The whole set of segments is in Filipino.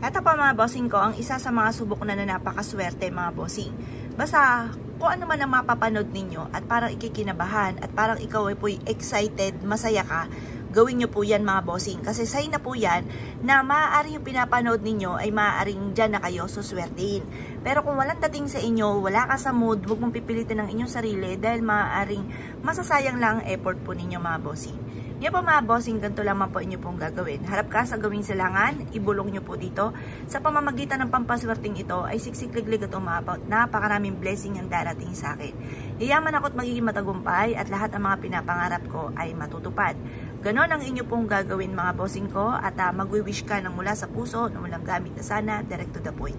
Ito pa mga bossing ko, ang isa sa mga subok na napakaswerte mga bossing. Basta kung ano man ang mapapanood ninyo at parang ikikinabahan at parang ikaw ay po'y excited, masaya ka, gawin nyo po yan mga bossing. Kasi sign na po yan na maaaring yung pinapanood ninyo ay maaaring dyan na kayo suswertein. Pero kung walang dating sa inyo, wala ka sa mood, huwag mong pipilitin ang inyong sarili dahil maaaring masasayang lang ang effort po ninyo mga bossing. Yan po mga bossing, ganito lamang po inyo pong gagawin. Harap ka sa gawing silangan, ibulong nyo po dito. Sa pamamagitan ng pampaswerteng ito ay siksik-liglig at umabot. Napakaraming blessing ang darating sa akin. Iyaman ako at magiging matagumpay at lahat ng mga pinapangarap ko ay matutupad. Ganon ang inyo pong gagawin mga bossing ko at magwi-wish ka ng mula sa puso, ng walang gamit na sana, direct to the point.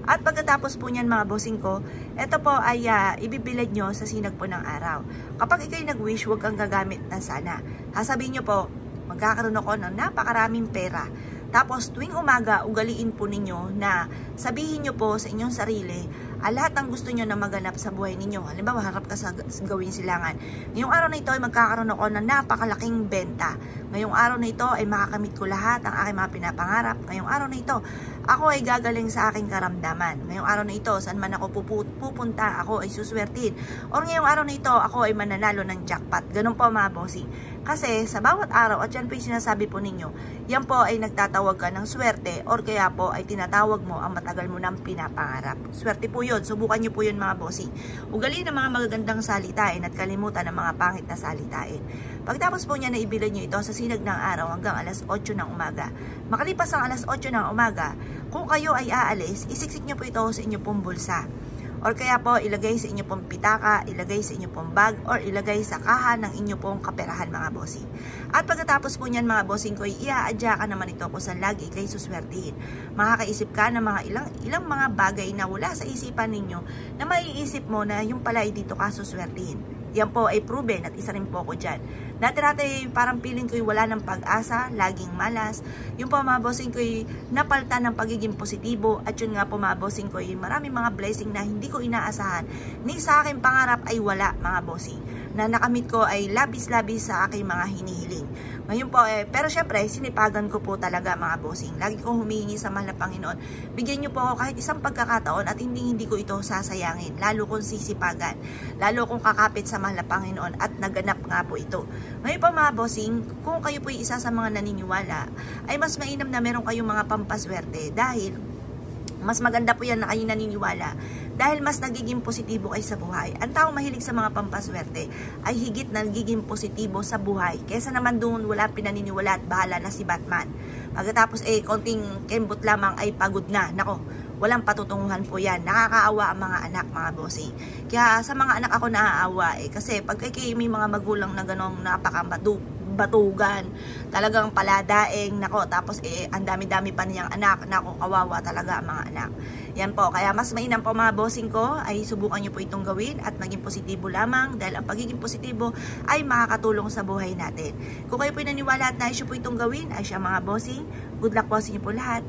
At pagkatapos po niyan mga bossing ko, ito po ay ibibilad nyo sa sinag po ng araw. Kapag ikay nag-wish, huwag kang gagamit na sana. Sasabihin nyo po, magkakaroon ako ng napakaraming pera. Tapos tuwing umaga, ugaliin po ninyo na sabihin nyo po sa inyong sarili lahat ng gusto nyo na maganap sa buhay ninyo. Halimbawa, harap ka sa gawing silangan. Ngayong araw na ito ay magkakaroon ako ng napakalaking benta. Ngayong araw na ito ay makakamit ko lahat ang aking mga pinapangarap. Ngayong araw na ito, ako ay gagaling sa aking karamdaman. Ngayong araw na ito, saan man ako pupunta, ako ay suswertin. Or ngayong araw na ito, ako ay mananalo ng jackpot. Ganun po mga bossing. Kasi sa bawat araw, at yan po yung sinasabi po ninyo, yan po ay nagtatawag ka ng swerte or kaya po ay tinatawag mo ang matagal mo ng pinapangarap. Swerte po yun. Subukan nyo po yun mga bossing. Ugaliin ng mga magagandang salitain at kalimutan ng mga pangit na salitain. Pagtapos po niya na ibilad nyo ito sa sinag ng araw hanggang alas 8 ng umaga. Makalipas ang alas 8 ng umaga, kung kayo ay aalis, isiksik nyo po ito sa inyo pong bulsa. Or kaya po ilagay sa inyo pong pitaka, ilagay sa inyo pong bag, or ilagay sa kaha ng inyo pong kaperahan mga bossing. At pagkatapos po niyan mga bossing ko, iaadya ka naman ito kung saan lagi kayo suswertihin. Makakaisip ka ng mga ilang mga bagay na wala sa isipan ninyo na maiisip mo na yung pala ay dito ka suswertihin. Yan po ay proven at isa rin po ako dyan. Dati parang feeling ko'y wala ng pag-asa, laging malas. Yung po mga bossing ko'y napalta ng pagiging positibo. At yun nga po mga bossing ko'y maraming mga blessing na hindi ko inaasahan. Ni sa aking pangarap ay wala mga bossing. Na nakamit ko ay labis-labis sa aking mga hinihiling. Ngayon po pero syempre sinipagan ko po talaga mga bossing. Lagi kong humihingi sa mahal na Panginoon. Bigyan niyo po ako kahit isang pagkakataon at hindi ko ito sasayangin. Lalo kong sisipagan. Lalo kong kakapit sa mahal na Panginoon at naganap nga po ito. Ngayon po mga bossing, kung kayo po isa sa mga naniniwala, ay mas mainam na meron kayong mga pampaswerte dahil mas maganda po yan na kayo naniniwala dahil mas nagiging positibo kayo sa buhay. Ang taong mahilig sa mga pampaswerte ay higit na nagiging positibo sa buhay. Kesa naman doon wala pinaniniwala at bahala na si Batman. Pagkatapos konting kembot lamang ay pagod na. Nako, walang patutunguhan po yan. Nakakaawa ang mga anak mga bossing. Kaya sa mga anak ako naaawa kasi pag may mga magulang na ganong batugan, talagang paladaing, nako, tapos ang dami-dami pa niyang anak, nako, kawawa talaga ang mga anak. Yan po, kaya mas mainam po mga bossing ko, ay subukan nyo po itong gawin at maging positibo lamang dahil ang pagiging positibo ay makakatulong sa buhay natin. Kung kayo po naniniwala at nais nyo po itong gawin, ay siya mga bossing, good luck po sa inyo po lahat.